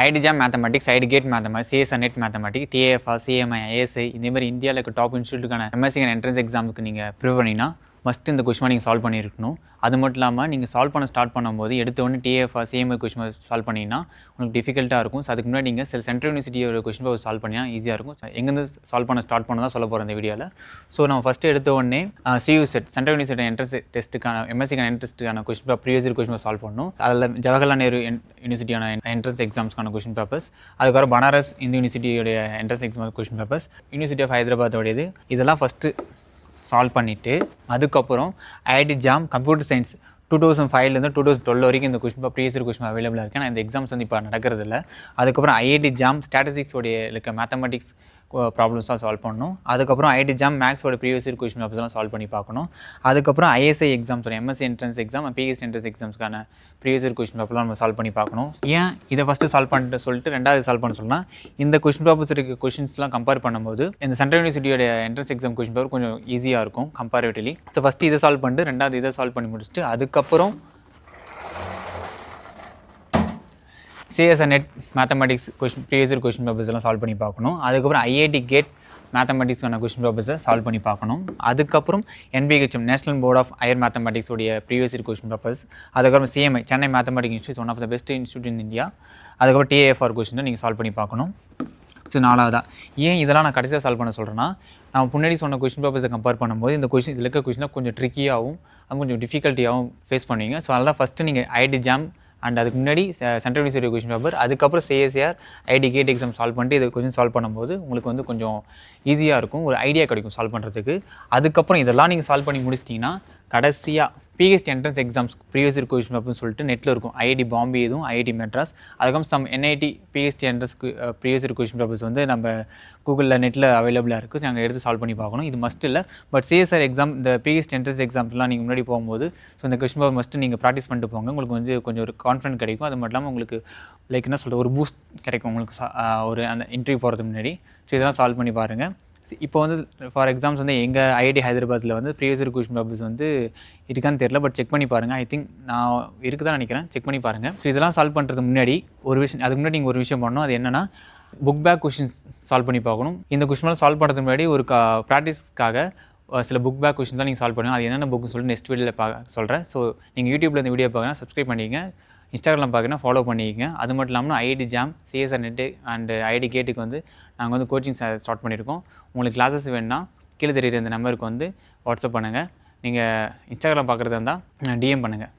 ID JAM mathematics, IIT GATE mathematics, CSIR NET mathematics, TIFR, CMI, ISI இதேமாதிரி இந்தியாவில் இருக்க top இன்ஸ்டியூட்டுக்கான MSc entrance எக்ஸாமுக்கு நீங்கள் ப்ரிப்பேர் பண்ணிங்கன்னா ஃபஸ்ட்டு இந்த கொஸ்டின் நீங்கள் சால்வ் பண்ணியிருக்கணும். அது மட்டும் இல்லாமல் நீங்கள் சால்வ் பண்ண ஸ்டார்ட் பண்ணும்போது எடுத்தோடனே டிஏஎஃப்ஆர், சிஎம்ஐ கொஸ்டின் சால்வ் பண்ணிங்கன்னா உங்களுக்கு டிஃபிகல்ட்டாக இருக்கும். ஸோ அதுக்கு முன்னாடி நீங்கள் சென்ட்ரல் யூனிவர்சிட்டியோட கொஸ்டின் பேப்பர் சால்வ் பண்ணினா ஈஸியாக இருக்கும். எங்கேருந்து சால்வ் பண்ண ஸ்டார்ட் பண்ண தான் சொல்ல போகிறோம் இந்த வீடியோவில். ஸோ நம்ம ஃபஸ்ட்டு எடுத்த உடனே CUCET central university entrance டெஸ்ட்டுக்கான எம்எஸ்சிக்கான என்ட்ரன்ஸ்க்கான question paper previous year question paper solve பண்ணணும். அதில் ஜவஹர்லால் நேரு யூனிவர்சிட்டியான என்ட்ரன்ஸ் எக்ஸாம்ஸ்க்கான கொஸ்டின் பேப்பர்ஸ், அதுக்கப்புறம் பனாரஸ் இந்து யூனிவர்சிட்டியோடைய entrance exam question papers, university of ஹைதராபாத்தோடையது, இதெல்லாம் ஃபஸ்ட்டு சால்வ் பண்ணிவிட்டு அதுக்கப்புறம் ஐஐடி ஜாம் கம்ப்யூட்டர் சயின்ஸ் 2005லேருந்து 2012 வரைக்கும் இந்த கொஸ்டின் ப்ரீவியஸ் இயர் கொஸ்டின் அவைலபிளாக இருக்குது. ஆனால் இந்த எக்ஸாம்ஸ் வந்து இப்போ நடக்கிறதில்ல. அதுக்கப்புறம் ஐஐடி ஜாம் ஸ்டாட்டிஸ்டிக்ஸோடைய இருக்க மேத்தமெட்டிக்ஸ் ப்ராப்ளம்ஸ்லாம் சால்வ் பண்ணணும். அதுக்கப்புறம் ஐஐடி ஜாம் மேக்ஸோட ப்ரீவியஸ் இயர் கொஸ்டின் பேப்பர்ஸ்லாம் சால்வ் பண்ணி பார்க்கணும். அதுக்கப்புறம் ஐஎஸ்ஐ எக்ஸாம்ஸோட MSc entrance exam, BSc entrance எக்ஸாம்ஸ்க்கான ப்ரீவியஸ் இயர் கொஸ்டின் பேப்பர்லாம் நம்ம சால்வ் பண்ணி பார்க்கணும். ஏன் இதை ஃபஸ்ட்டு சால்வ் பண்ணிட்டு சொல்லிட்டு ரெண்டாவது சால்வ் பண்ண சொன்னால், இந்த கொஸ்டின் பேப்பர்ஸ் இருக்க கொஸ்டின்ஸ்லாம் கம்பேர் பண்ணும்போது இந்த சென்ட்ரல் யூனிவர்சிட்டியோட என்ட்ரன்ஸ் எக்ஸாம் கொஸ்டின் பேப்பர் கொஞ்சம் ஈஸியாக இருக்கும் கம்பேரிட்டிவ்லி. ஸோ ஃபஸ்ட்டு இதை சால்வ் பண்ணிட்டு ரெண்டாவது இதை சால்வ் பண்ணி முடிச்சுட்டு அதுக்கப்புறம் CSIR NET mathematics question previous year question papers எல்லாம் சால்வ் பண்ணி பார்க்கணும். அதுக்கப்புறம் ஐஐடி கேட் மேத்தமெட்டிக்ஸ்க்கான கொஸ்டின் பேப்பர்ஸை சால்வ் பண்ணி பார்க்கணும். அதுக்கப்புறம் NBHM national board of higher மேத்தமெட்டிக்ஸோடைய ப்ரீவியஸ் இயர் கொஸ்டின் பேப்பர்ஸ், அதுக்கப்புறம் CMI Chennai mathematics institute, one of the best institute in India, அதுக்கப்புறம் டிஏஎஃப்ஆர் கொஸ்டினை நீங்கள் சால்வ் பண்ணி பார்க்கணும். ஸோ நாலாவதா ஏன் இதெல்லாம் நான் கடைசியாக சால்வ் பண்ண சொல்கிறேன்னா, நான் முன்னாடி சொன்ன கொஸ்டின் பேப்பர்ஸை கம்பேர் பண்ணும்போது இந்த கொஸ்டின் இதில் இருக்க கொஸ்டினாக கொஞ்சம் ட்ரிக்கியாகவும் அது கொஞ்சம் டிஃபிகல்ட்டியாகவும் ஃபேஸ் பண்ணுவீங்க. ஸோ அதனால் ஃபஸ்ட்டு நீங்கள் ஐஐடி ஜாம் அண்ட் அதுக்கு முன்னாடி சென்ட்ரல் யூனிவர்சிட்டி கொஸ்டின் பேப்பர், அதுக்கப்புறம் CSR IT GATE exam solve பண்ணிட்டு இது கொஸ்டின் சால்வ் பண்ணும்போது உங்களுக்கு வந்து கொஞ்சம் ஈஸியாக இருக்கும், ஒரு ஐடியா கிடைக்கும் சால்வ் பண்ணுறதுக்கு. அதுக்கப்புறம் இதெல்லாம் நீங்கள் சால்வ் பண்ணி முடிச்சிட்டிங்கன்னா கடைசியாக PhD entrance exams previous year question பேப்பர்னு சொல்லிட்டு நெட்டில் இருக்கும். ஐஐடி பாம்பே இதுவும் ஐஐடி மெட்ராஸ், அதுக்கப்புறம் some NIT PhD entrance previous year question papers வந்து நம்ம கூகுளில் நெட்டில் அவைலபிளாக இருக்குது. நாங்கள் எடுத்து சால்வ் பண்ணி பார்க்கணும். இது மஸ்ட் இல்லை. பட் சிஎஸ்ஆர் எக்ஸாம் இந்த பிஹெச்டி என்ட்ரன்ஸ் எக்ஸாம்ஸ்லாம் நீங்கள் முன்னாடி போகும்போது ஸோ இந்த கொஸ்டின் பேப்பர் மஸ்ட்டு நீங்கள் ப்ராக்டிஸ் பண்ணிட்டு போங்க. உங்களுக்கு வந்து கொஞ்சம் ஒரு கான்ஃபிடன்ட் கிடைக்கும். அது மட்டும் இல்லாமல் உங்களுக்கு லைக் என்ன சொல்கிறது, ஒரு பூஸ்ட் கிடைக்கும் உங்களுக்கு ஒரு அந்த இன்டர்வியூ போகிறதுக்கு முன்னாடி. ஸோ இதெல்லாம் சால்வ் பண்ணி பாருங்கள். இப்போ வந்து ஃபார் எக்ஸாம்ஸ் வந்து எங்கள் ஐஐடி ஹைதராபாத்தில் வந்து ப்ரீவியஸ் இயர் கொஸ்டின் பேப்பர்ஸ் வந்து இருக்கான்னு தெரியல, பட் செக் பண்ணி பாருங்கள். ஐ திங்க் நான் இருக்குதான் நினைக்கிறேன், செக் பண்ணி பாருங்கள். ஸோ இதெல்லாம் சால்வ் பண்ணுறதுக்கு முன்னாடி ஒரு விஷயம், அதுக்கு முன்னாடி நீங்கள் ஒரு விஷயம் பண்ணணும். அது என்னென்னா புக் பேக் கொஸ்டின்ஸ் சால்வ் பண்ணி பார்க்கணும். இந்த கொஸ்டின்லாம் சால்வ் பண்ணுறதுக்கு முன்னாடி ஒரு ப்ராக்டிஸ்க்காக சில புக் பேக் கொஸ்டின் தான் நீங்கள் சால்வ் பண்ணுங்கள். அது என்னென்ன புக்குன்னு சொல்லிட்டு நெக்ஸ்ட் வீடியோவில் சொல்கிறேன். ஸோ நீங்கள் யூடியூப்பில் இந்த வீடியோ பார்க்கணும், சப்ஸ்கிரைப் பண்ணிக்கங்க. இன்ஸ்டாகிராம் பார்க்கணும், ஃபாலோ பண்ணிக்கங்க. அது மட்டும் இல்லாமல் IIT jam, CSR net and IIT கேட்டுக்கு வந்து நாங்கள் வந்து கோச்சிங் ஸ்டார்ட் பண்ணியிருக்கோம். உங்களுக்கு கிளாஸஸ் வேணுன்னா கீழே தெரியுற இந்த நம்பருக்கு வந்து வாட்ஸ்அப் பண்ணுங்கள். நீங்கள் இன்ஸ்டாகிராம் பார்க்குறதா இருந்தால் டிஎம் பண்ணுங்கள்.